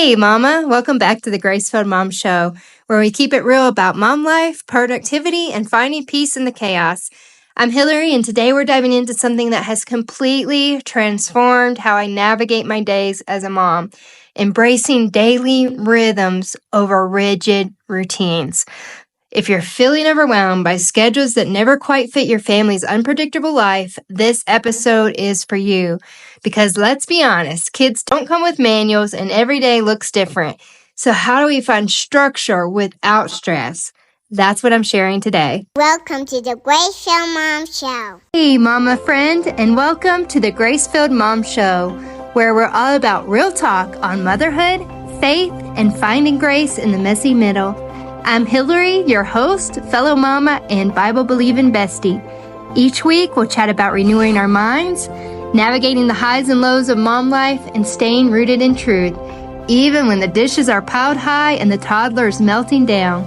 Hey, Mama. Welcome back to the Grace-Filled Mom Show, where we keep it real about mom life, productivity, and finding peace in the chaos. I'm Hillary, and today we're diving into something that has completely transformed how I navigate my days as a mom, embracing daily rhythms over rigid routines. If you're feeling overwhelmed by schedules that never quite fit your family's unpredictable life, this episode is for you. Because let's be honest, kids don't come with manuals and every day looks different. So how do we find structure without stress? That's what I'm sharing today. Welcome to the Grace-Filled Mom Show. Hey, Mama friend, and welcome to the Grace-Filled Mom Show, where we're all about real talk on motherhood, faith, and finding grace in the messy middle. I'm Hillary, your host, fellow mama, and Bible-believing bestie. Each week, we'll chat about renewing our minds, navigating the highs and lows of mom life, and staying rooted in truth, even when the dishes are piled high and the toddler is melting down.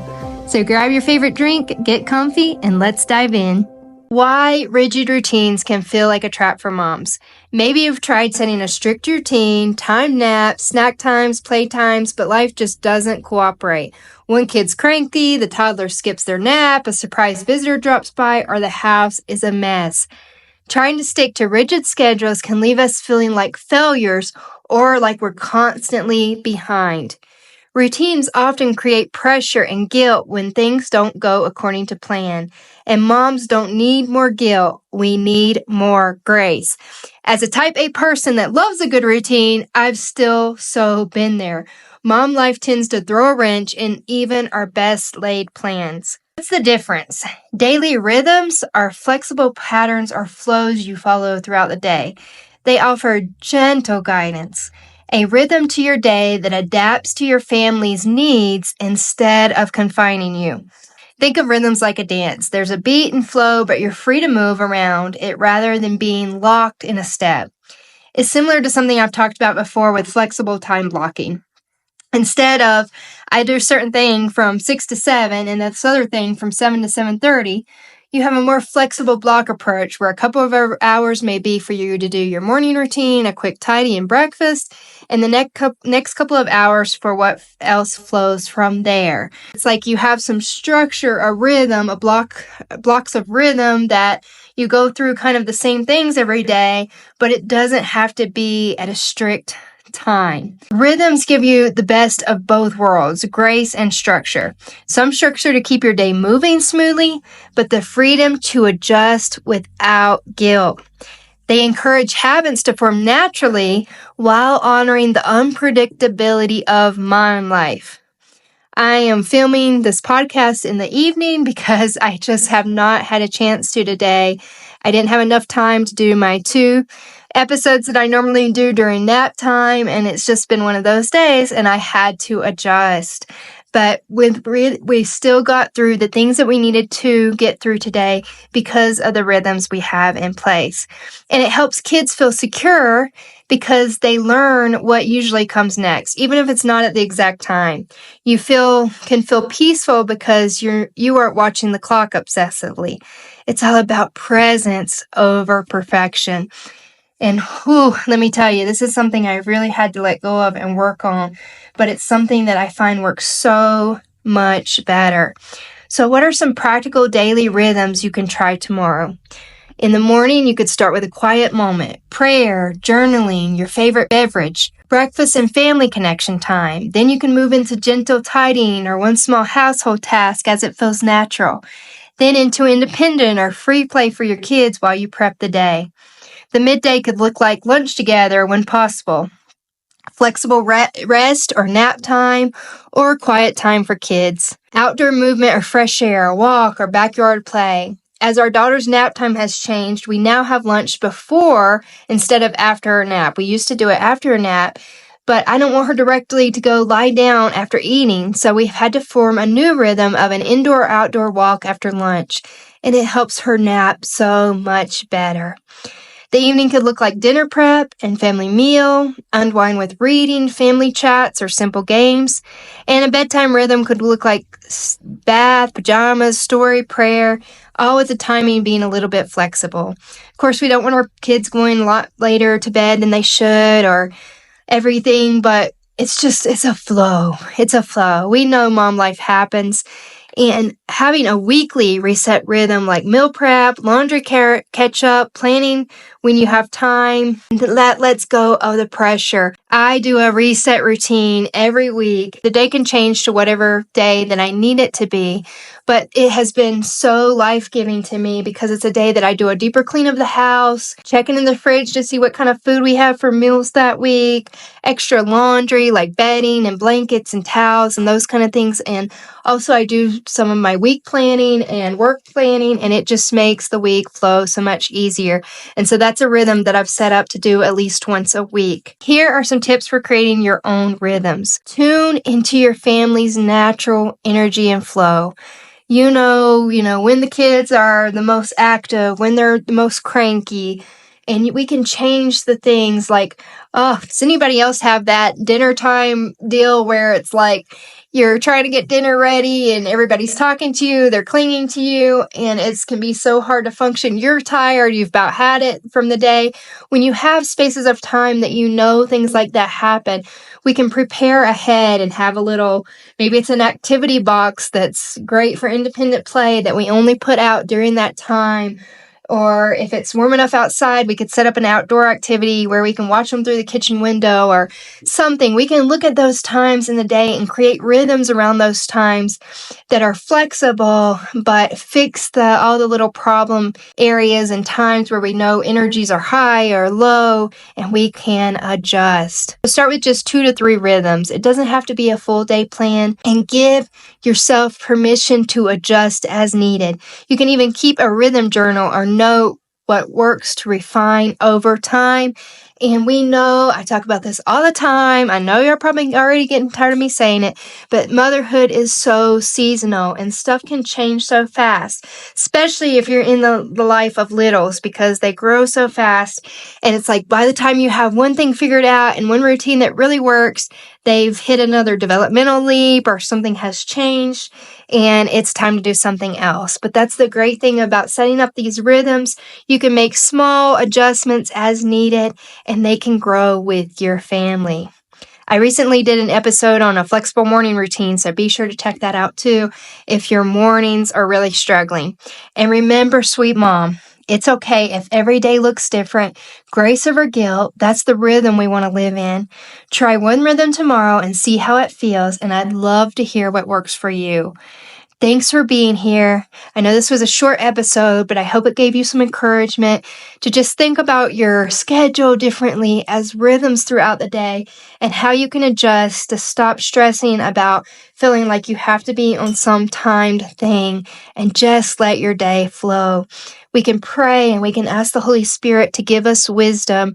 So grab your favorite drink, get comfy, and let's dive in. Why rigid routines can feel like a trap for moms. Maybe you've tried setting a strict routine, timed naps, snack times, play times, but life just doesn't cooperate. One kid's cranky, the toddler skips their nap, a surprise visitor drops by, or the house is a mess. Trying to stick to rigid schedules can leave us feeling like failures or like we're constantly behind. Routines often create pressure and guilt when things don't go according to plan. And moms don't need more guilt. We need more grace. As a type A person that loves a good routine, I've still so been there. Mom life tends to throw a wrench in even our best laid plans. What's the difference? Daily rhythms are flexible patterns or flows you follow throughout the day. They offer gentle guidance, a rhythm to your day that adapts to your family's needs instead of confining you. Think of rhythms like a dance. There's a beat and flow, but you're free to move around it rather than being locked in a step. It's similar to something I've talked about before with flexible time blocking. Instead of, I do a certain thing from 6 to 7 and this other thing from 7 to 7:30, you have a more flexible block approach where a couple of hours may be for you to do your morning routine, a quick tidy and breakfast, and the next couple of hours for what else flows from there. It's like you have some structure, a rhythm, blocks of rhythm that you go through kind of the same things every day, but it doesn't have to be at a strict time. Rhythms give you the best of both worlds, grace and structure. Some structure to keep your day moving smoothly, but the freedom to adjust without guilt. They encourage habits to form naturally while honoring the unpredictability of mom life. I am filming this podcast in the evening because I just have not had a chance to today. I didn't have enough time to do my 2 episodes that I normally do during nap time, and it's just been one of those days, and I had to adjust. But we still got through the things that we needed to get through today because of the rhythms we have in place. And it helps kids feel secure because they learn what usually comes next, even if it's not at the exact time. You can feel peaceful because you aren't watching the clock obsessively. It's all about presence over perfection. And let me tell you, this is something I really had to let go of and work on, but it's something that I find works so much better. So what are some practical daily rhythms you can try tomorrow? In the morning, you could start with a quiet moment, prayer, journaling, your favorite beverage, breakfast and family connection time. Then you can move into gentle tidying or one small household task as it feels natural. Then into independent or free play for your kids while you prep the day. The midday could look like lunch together when possible, flexible rest or nap time, or quiet time for kids, outdoor movement or fresh air, a walk or backyard play. As our daughter's nap time has changed, we now have lunch before instead of after her nap. We used to do it after her nap, but I don't want her directly to go lie down after eating, so we've had to form a new rhythm of an indoor-outdoor walk after lunch, and it helps her nap so much better. The evening could look like dinner prep and family meal, unwind with reading, family chats, or simple games. And a bedtime rhythm could look like bath, pajamas, story, prayer, all with the timing being a little bit flexible. Of course, we don't want our kids going a lot later to bed than they should or everything, but it's a flow. It's a flow. We know mom life happens. And having a weekly reset rhythm like meal prep, laundry catch up, planning when you have time, that lets go of the pressure. I do a reset routine every week. The day can change to whatever day that I need it to be, but it has been so life-giving to me because it's a day that I do a deeper clean of the house, checking in the fridge to see what kind of food we have for meals that week, extra laundry like bedding and blankets and towels and those kind of things. And also I do some of my week planning and work planning, and it just makes the week flow so much easier. And so that's a rhythm that I've set up to do at least once a week. Here are some tips for creating your own rhythms. Tune into your family's natural energy and flow. You know, when the kids are the most active, when they're the most cranky, and we can change the things like, oh, does anybody else have that dinner time deal where it's like you're trying to get dinner ready and everybody's talking to you, they're clinging to you, and it can be so hard to function. You're tired, you've about had it from the day. When you have spaces of time that things like that happen, we can prepare ahead and have a little, maybe it's an activity box that's great for independent play that we only put out during that time. Or if it's warm enough outside, we could set up an outdoor activity where we can watch them through the kitchen window or something. We can look at those times in the day and create rhythms around those times that are flexible, but fix all the little problem areas and times where we know energies are high or low, and we can adjust. So start with just 2 to 3 rhythms. It doesn't have to be a full day plan, and give yourself permission to adjust as needed. You can even keep a rhythm journal or note what works to refine over time. And we know, I talk about this all the time. I know you're probably already getting tired of me saying it, but motherhood is so seasonal and stuff can change so fast, especially if you're in the life of littles, because they grow so fast. And it's like by the time you have one thing figured out and one routine that really works, they've hit another developmental leap or something has changed and it's time to do something else. But that's the great thing about setting up these rhythms. You can make small adjustments as needed and they can grow with your family. I recently did an episode on a flexible morning routine, so be sure to check that out too if your mornings are really struggling. And remember, sweet mom, it's okay if every day looks different. Grace over guilt, that's the rhythm we want to live in. Try one rhythm tomorrow and see how it feels, and I'd love to hear what works for you. Thanks for being here. I know this was a short episode, but I hope it gave you some encouragement to just think about your schedule differently as rhythms throughout the day and how you can adjust to stop stressing about feeling like you have to be on some timed thing and just let your day flow. We can pray and we can ask the Holy Spirit to give us wisdom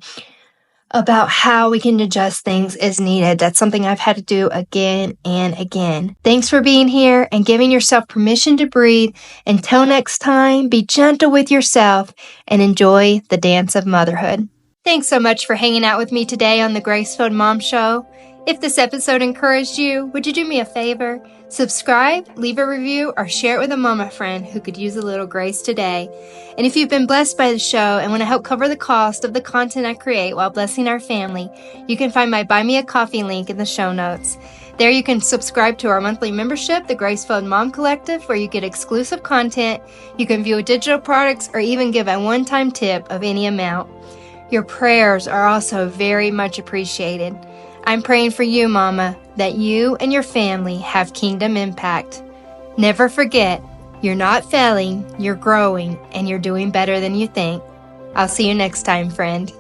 about how we can adjust things as needed. That's something I've had to do again and again. Thanks for being here and giving yourself permission to breathe. Until next time, be gentle with yourself and enjoy the dance of motherhood. Thanks so much for hanging out with me today on the Grace-Filled Mom Show. If this episode encouraged you, would you do me a favor? Subscribe, leave a review, or share it with a mama friend who could use a little grace today. And if you've been blessed by the show and want to help cover the cost of the content I create while blessing our family, you can find my Buy Me a Coffee link in the show notes. There you can subscribe to our monthly membership, the Grace-Filled Mom Collective, where you get exclusive content, you can view digital products, or even give a one-time tip of any amount. Your prayers are also very much appreciated. I'm praying for you, Mama, that you and your family have kingdom impact. Never forget, you're not failing, you're growing, and you're doing better than you think. I'll see you next time, friend.